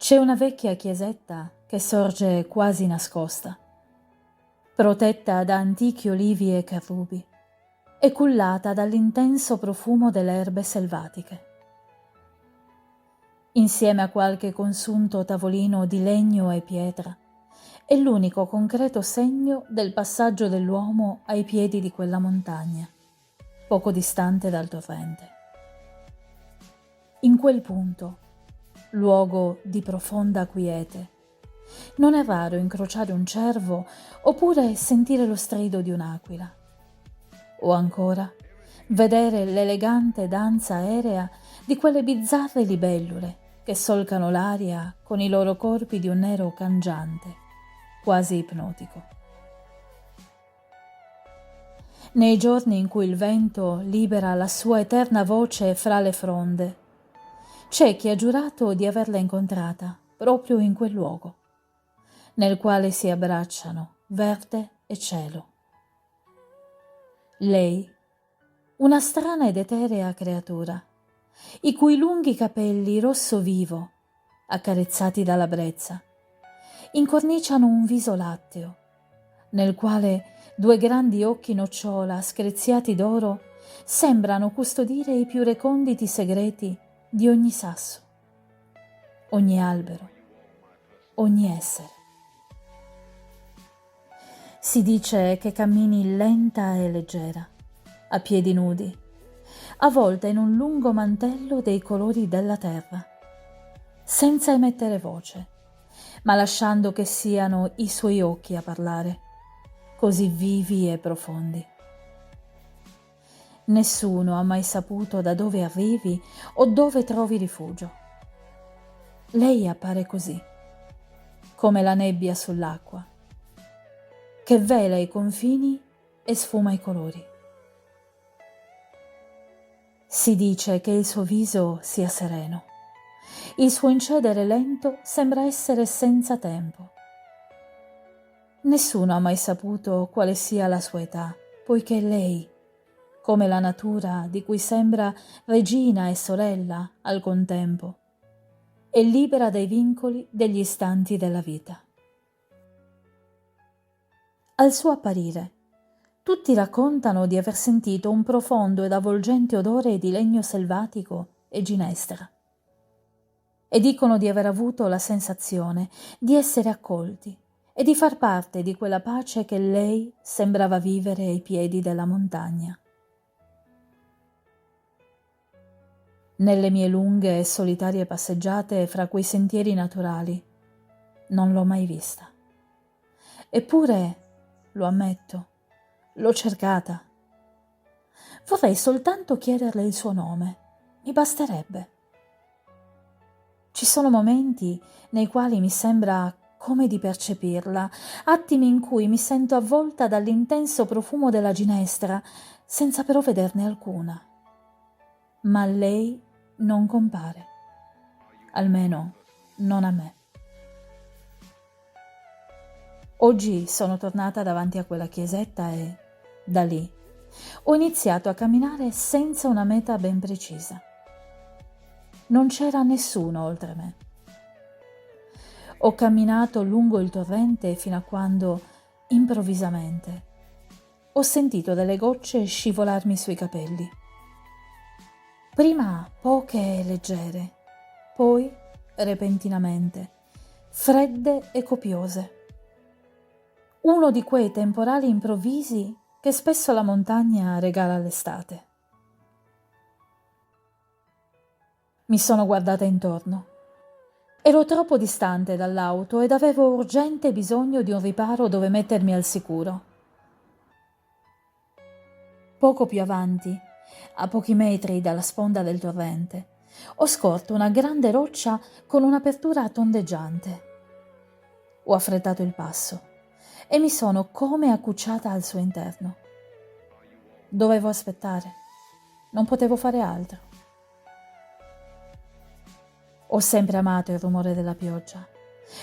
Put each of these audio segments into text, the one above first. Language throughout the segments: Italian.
C'è una vecchia chiesetta che sorge quasi nascosta, protetta da antichi olivi e carrubi, e cullata dall'intenso profumo delle erbe selvatiche. Insieme a qualche consunto tavolino di legno e pietra, è l'unico concreto segno del passaggio dell'uomo ai piedi di quella montagna, poco distante dal torrente. In quel punto, luogo di profonda quiete, non è raro incrociare un cervo oppure sentire lo strido di un'aquila, o ancora vedere l'elegante danza aerea di quelle bizzarre libellule che solcano l'aria con i loro corpi di un nero cangiante, quasi ipnotico. Nei giorni in cui il vento libera la sua eterna voce fra le fronde, c'è chi ha giurato di averla incontrata proprio in quel luogo, nel quale si abbracciano verde e cielo. Lei, una strana ed eterea creatura, i cui lunghi capelli rosso vivo, accarezzati dalla brezza, incorniciano un viso latteo, nel quale due grandi occhi nocciola screziati d'oro sembrano custodire i più reconditi segreti di ogni sasso, ogni albero, ogni essere. Si dice che cammini lenta e leggera, a piedi nudi, avvolta in un lungo mantello dei colori della terra, senza emettere voce, ma lasciando che siano i suoi occhi a parlare, così vivi e profondi. Nessuno ha mai saputo da dove arrivi o dove trovi rifugio. Lei appare così, come la nebbia sull'acqua, che vela i confini e sfuma i colori. Si dice che il suo viso sia sereno. Il suo incedere lento sembra essere senza tempo. Nessuno ha mai saputo quale sia la sua età, poiché lei, come la natura di cui sembra regina e sorella al contempo, è libera dai vincoli degli istanti della vita. Al suo apparire, tutti raccontano di aver sentito un profondo ed avvolgente odore di legno selvatico e ginestra, e dicono di aver avuto la sensazione di essere accolti e di far parte di quella pace che lei sembrava vivere ai piedi della montagna. Nelle mie lunghe e solitarie passeggiate fra quei sentieri naturali non l'ho mai vista. Eppure, lo ammetto, l'ho cercata. Vorrei soltanto chiederle il suo nome, mi basterebbe. Ci sono momenti nei quali mi sembra come di percepirla, attimi in cui mi sento avvolta dall'intenso profumo della ginestra, senza però vederne alcuna. Ma lei non compare, almeno non a me. Oggi sono tornata davanti a quella chiesetta e, da lì, ho iniziato a camminare senza una meta ben precisa. Non c'era nessuno oltre me. Ho camminato lungo il torrente fino a quando, improvvisamente, ho sentito delle gocce scivolarmi sui capelli. Prima poche e leggere, poi, repentinamente, fredde e copiose. Uno di quei temporali improvvisi che spesso la montagna regala l'estate. Mi sono guardata intorno. Ero troppo distante dall'auto ed avevo urgente bisogno di un riparo dove mettermi al sicuro. Poco più avanti, a pochi metri dalla sponda del torrente, ho scorto una grande roccia con un'apertura tondeggiante. Ho affrettato il passo e mi sono come accucciata al suo interno. Dovevo aspettare, non potevo fare altro. Ho sempre amato il rumore della pioggia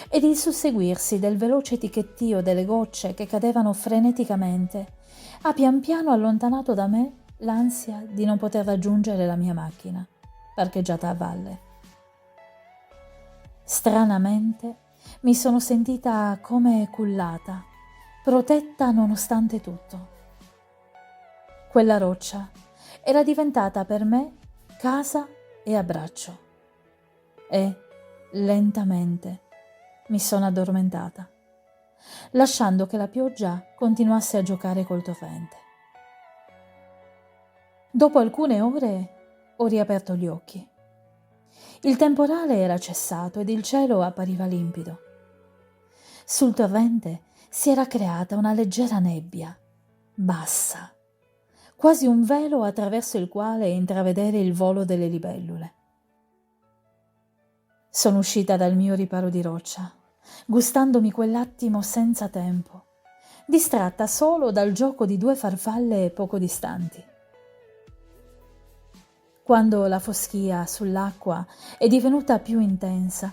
ed il susseguirsi del veloce ticchettio delle gocce che cadevano freneticamente ha pian piano allontanato da me l'ansia di non poter raggiungere la mia macchina, parcheggiata a valle. Stranamente mi sono sentita come cullata, protetta nonostante tutto. Quella roccia era diventata per me casa e abbraccio e lentamente mi sono addormentata, lasciando che la pioggia continuasse a giocare col torrente. Dopo alcune ore ho riaperto gli occhi. Il temporale era cessato ed il cielo appariva limpido. Sul torrente si era creata una leggera nebbia, bassa, quasi un velo attraverso il quale intravedere il volo delle libellule. Sono uscita dal mio riparo di roccia, gustandomi quell'attimo senza tempo, distratta solo dal gioco di due farfalle poco distanti. Quando la foschia sull'acqua è divenuta più intensa,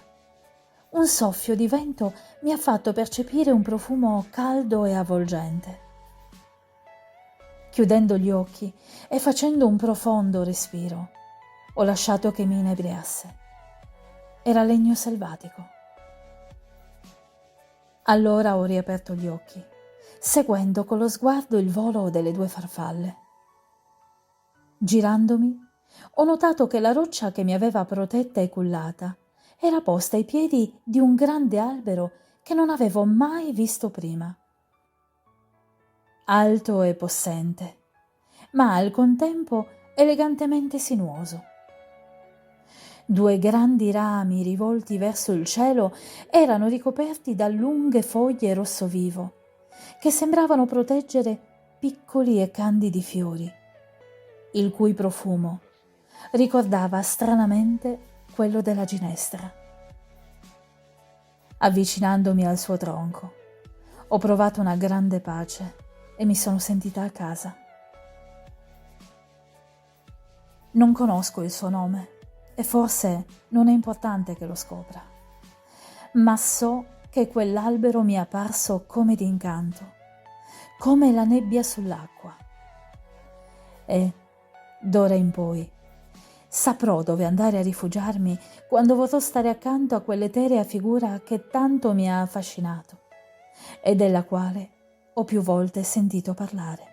un soffio di vento mi ha fatto percepire un profumo caldo e avvolgente. Chiudendo gli occhi e facendo un profondo respiro, ho lasciato che mi inebriasse. Era legno selvatico. Allora ho riaperto gli occhi, seguendo con lo sguardo il volo delle due farfalle. Girandomi, ho notato che la roccia che mi aveva protetta e cullata era posta ai piedi di un grande albero che non avevo mai visto prima. Alto e possente, ma al contempo elegantemente sinuoso. Due grandi rami rivolti verso il cielo erano ricoperti da lunghe foglie rosso vivo, che sembravano proteggere piccoli e candidi fiori, il cui profumo ricordava stranamente quello della ginestra. Avvicinandomi al suo tronco, ho provato una grande pace e mi sono sentita a casa. Non conosco il suo nome e forse non è importante che lo scopra, ma so che quell'albero mi è apparso come d'incanto, come la nebbia sull'acqua. E d'ora in poi saprò dove andare a rifugiarmi quando vorrò stare accanto a quell'eterea figura che tanto mi ha affascinato e della quale ho più volte sentito parlare.